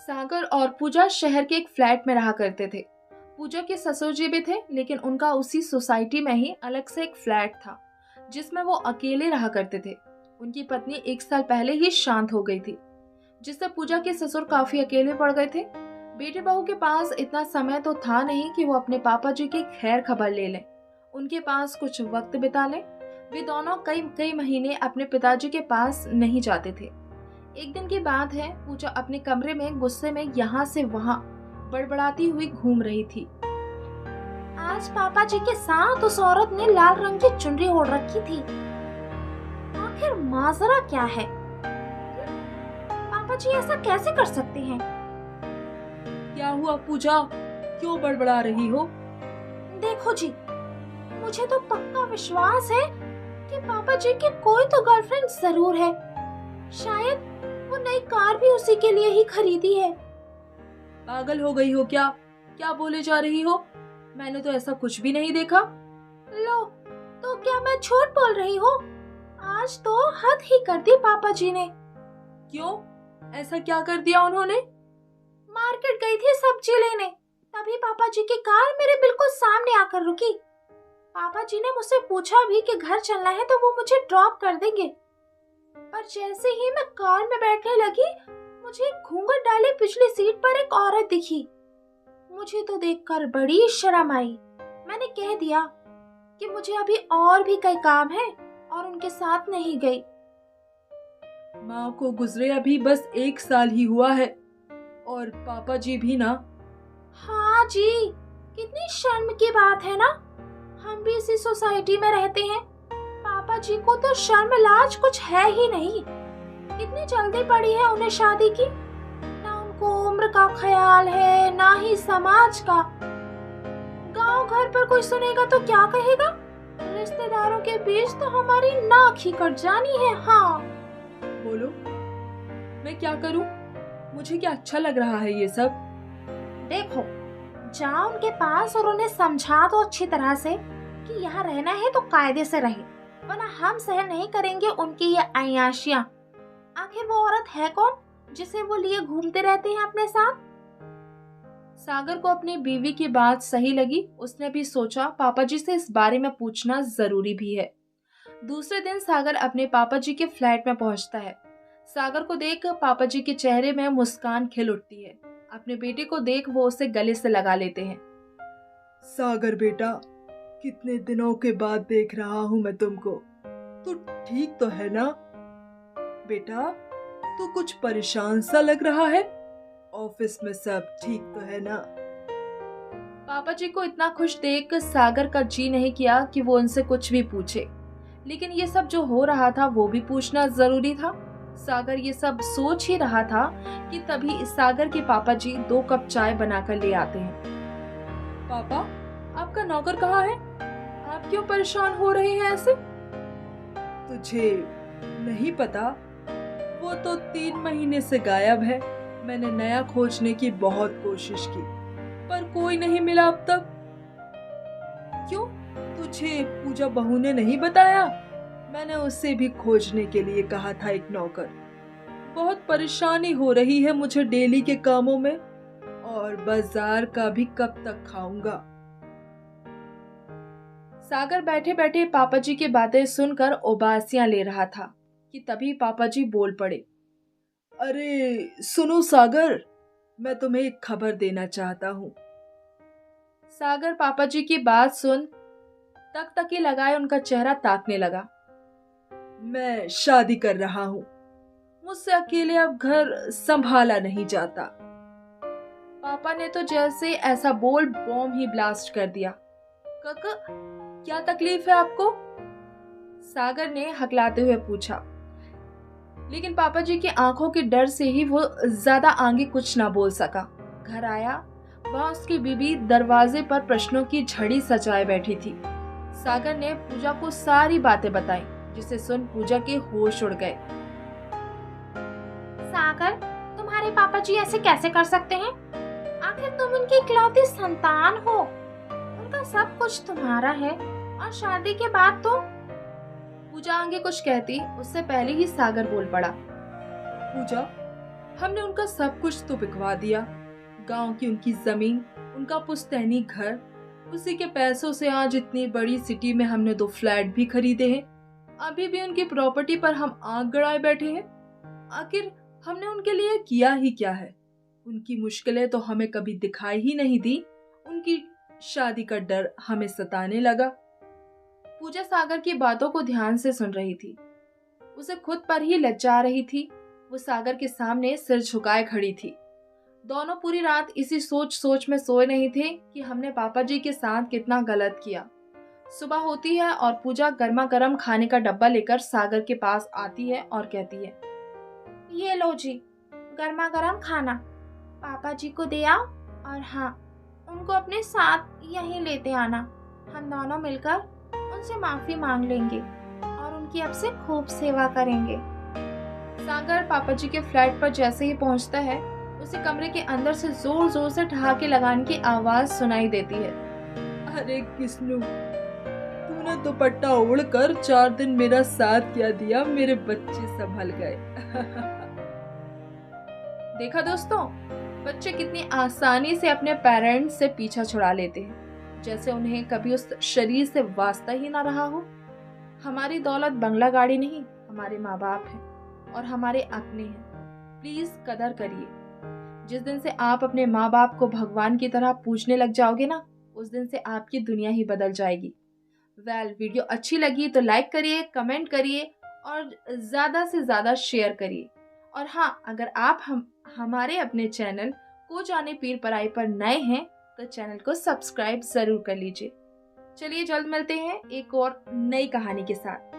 सागर और पूजा शहर के एक फ्लैट में रहा करते थे। पूजा के ससुर जी भी थे, लेकिन उनका उसी सोसाइटी में ही अलग से एक फ्लैट था जिसमें वो अकेले रहा करते थे। उनकी पत्नी 1 साल पहले ही शांत हो गई थी, जिससे पूजा के ससुर काफी अकेले पड़ गए थे। बेटे बहू के पास इतना समय तो था नहीं कि वो अपने पापा जी की खैर खबर ले लें, उनके पास कुछ वक्त बिता लें। वे दोनों कई कई महीने अपने पिताजी के पास नहीं जाते थे। एक दिन की बात है, पूजा अपने कमरे में गुस्से में यहाँ से वहाँ बड़बड़ाती हुई घूम रही थी। आज पापा जी के साथ उस औरत ने लाल रंग की चुनरी ओढ़ रखी थी। आखिर माजरा क्या है? पापा जी ऐसा कैसे कर सकते हैं? क्या हुआ पूजा, क्यों बड़बड़ा रही हो? देखो जी, मुझे तो पक्का विश्वास है कि पापा जी की कोई तो गर्लफ्रेंड जरूर है। शायद वो नई कार भी उसी के लिए ही खरीदी है। पागल हो गई हो क्या? क्या बोले जा रही हो? मैंने तो ऐसा कुछ भी नहीं देखा। लो, तो क्या मैं झूठ बोल रही हूँ? आज तो हद ही कर दी पापा जी ने। क्यों? ऐसा क्या कर दिया उन्होंने? मार्केट गई थी सब्जी लेने, तभी पापा जी की कार मेरे बिल्कुल सामने आकर रुकी। पापा जी ने मुझसे पूछा भी कि घर चलना है तो वो मुझे ड्रॉप कर देंगे, पर जैसे ही मैं कार में बैठने लगी, मुझे घूंघट डाले पिछली सीट पर एक औरत दिखी। मुझे तो देखकर बड़ी शर्म आई। मैंने कह दिया कि मुझे अभी और भी कई काम है और उनके साथ नहीं गई। माँ को गुजरे अभी बस 1 साल ही हुआ है, और पापा जी भी ना। हाँ जी, कितनी शर्म की बात है ना। हम भी इसी सोसाइटी में रहते हैं। पापा जी को तो शर्म लाज कुछ है ही नहीं। कितनी जल्दी पड़ी है उन्हें शादी की। ना उनको उम्र का ख्याल है, ना ही समाज का। गांव घर पर कोई सुनेगा तो क्या कहेगा? रिश्तेदारों के बीच तो हमारी नाक ही कट जानी है। हाँ बोलो, मैं क्या करूं? मुझे क्या अच्छा लग रहा है ये सब? देखो, जाओ उनके पास और उन्हें समझा दो अच्छी तरह से कि यहाँ रहना है तो कायदे से रहे, वरना हम सहन नहीं करेंगे उनकी ये अय्याशियाँ। आखिर वो औरत है कौन जिसे वो लिए घूमते रहते हैं अपने साथ? सागर को अपनी बीवी की बात सही लगी। उसने भी सोचा पापा जी से इस बारे में पूछना जरूरी भी है। दूसरे दिन सागर अपने पापा जी के फ्लैट में पहुंचता है। सागर को देख पापा जी के चेहरे में मुस्कान खिल उठती है। अपने बेटे को देख वो उसे गले से लगा लेते हैं। सागर बेटा, कितने दिनों के बाद देख रहा हूँ मैं तुमको। तू ठीक तो है ना? बेटा, तू कुछ परेशान सा लग रहा है। ऑफिस में सब ठीक तो है ना? पापा जी को इतना खुश देख सागर का जी नहीं किया कि वो उनसे कुछ भी पूछे, लेकिन ये सब जो हो रहा था वो भी पूछना जरूरी था। सागर ये सब सोच ही रहा था कि तभी सागर के पापा जी 2 कप चाय बनाकर ले आते हैं। पापा, आपका नौकर कहाँ है? आप क्यों परेशान हो रहे हैं ऐसे? तुझे नहीं पता? वो तो 3 महीने से गायब है। मैंने नया खोजने की बहुत कोशिश की, पर कोई नहीं मिला अब तक। क्यों? तुझे पूजा बहू ने नहीं बताया? मैंने उससे भी खोजने के लिए कहा था एक नौकर। बहुत परेशानी हो रही है मुझे डेली के कामों में, और बाजार का भी कब तक खाऊंगा। सागर बैठे बैठे पापा जी की बातें सुनकर उबासियां ले रहा था कि तभी पापा जी बोल पड़े। अरे सुनो सागर, मैं तुम्हें एक खबर देना चाहता हूँ। सागर पापा जी की बात सुन तक ही लगाए उनका चेहरा ताकने लगा। मैं शादी कर रहा हूँ। मुझसे अकेले अब घर संभाला नहीं जाता। पापा ने तो जैसे ऐसा बोल बॉम्ब ही ब्लास्ट कर दिया। काका, क्या तकलीफ है आपको? सागर ने हकलाते हुए पूछा, लेकिन पापा जी की आंखों के डर से ही वो ज्यादा आगे कुछ ना बोल सका। घर आया, वहां उसकी बीबी दरवाजे पर प्रश्नों की झड़ी सजाए बैठी थी। सागर ने पूजा को सारी बातें बताई, जिसे सुन पूजा के होश उड़ गए। सागर, तुम्हारे पापा जी ऐसे कैसे कर सकते हैं? आखिर तुम उनकी इकलौती संतान हो। उनका सब कुछ तुम्हारा है, और शादी के बाद तो। पूजा आगे कुछ कहती उससे पहले ही सागर बोल पड़ा। पूजा, हमने उनका सब कुछ तो बिकवा दिया, गांव की उनकी जमीन, उनका पुश्तैनी घर। उसी के पैसों से आज इतनी बड़ी सिटी में हमने 2 फ्लैट भी खरीदे हैं। अभी भी उनकी प्रॉपर्टी पर हम आंख गड़ाए बैठे हैं। आखिर हमने उनके लिए किया ही क्या है? उनकी मुश्किलें तो हमें कभी दिखाई ही नहीं दी, उनकी शादी का डर हमें सताने लगा। पूजा सागर की बातों को ध्यान से सुन रही थी। उसे खुद पर ही लज्जा रही थी। वो सागर के सामने सिर झुकाए खड़ी थी। दोनों पूरी रात इसी सोच में सोए नहीं थे कि हमने पापा जी के साथ कितना गलत किया। सुबह होती है और पूजा गर्मा गर्म खाने का डब्बा लेकर सागर के पास आती है और कहती है, ये लो जी, गर्मा गर्म खाना पापा जी को दे आओ, और हाँ, उनको अपने साथ यहीं लेते आना। हम दोनों मिलकर उनसे माफी मांग लेंगे और उनकी अब से खूब सेवा करेंगे। सागर पापा जी के फ्लैट पर जैसे ही पहुंचता है, उसे कमरे के अंदर से जोर जोर से ठहाके लगाने की आवाज सुनाई देती है। अरे किस्नू, तूने दुपट्टा ओढ़कर 4 दिन मेरा साथ क्या दिया, मेरे बच्चे संभल गए। देखा दोस्तों, बच्चे कितनी आसानी से अपने पेरेंट्स से पीछा छुड़ा लेते हैं, जैसे उन्हें कभी उस शरीर से वास्ता ही ना रहा हो। हमारी दौलत बंगला गाड़ी नहीं, हमारे माँ बाप हैं और हमारे अपने हैं। प्लीज कदर करिए। जिस दिन से आप अपने माँ बाप को भगवान की तरह पूजने लग जाओगे ना, उस दिन से आपकी दुनिया ही बदल जाएगी। वीडियो अच्छी लगी तो लाइक करिए, कमेंट करिए और ज़्यादा से ज़्यादा शेयर करिए। और हाँ, अगर आप हमारे अपने चैनल को जाने पीर पराई पर नए हैं तो चैनल को सब्सक्राइब ज़रूर कर लीजिए। चलिए जल्द मिलते हैं एक और नई कहानी के साथ।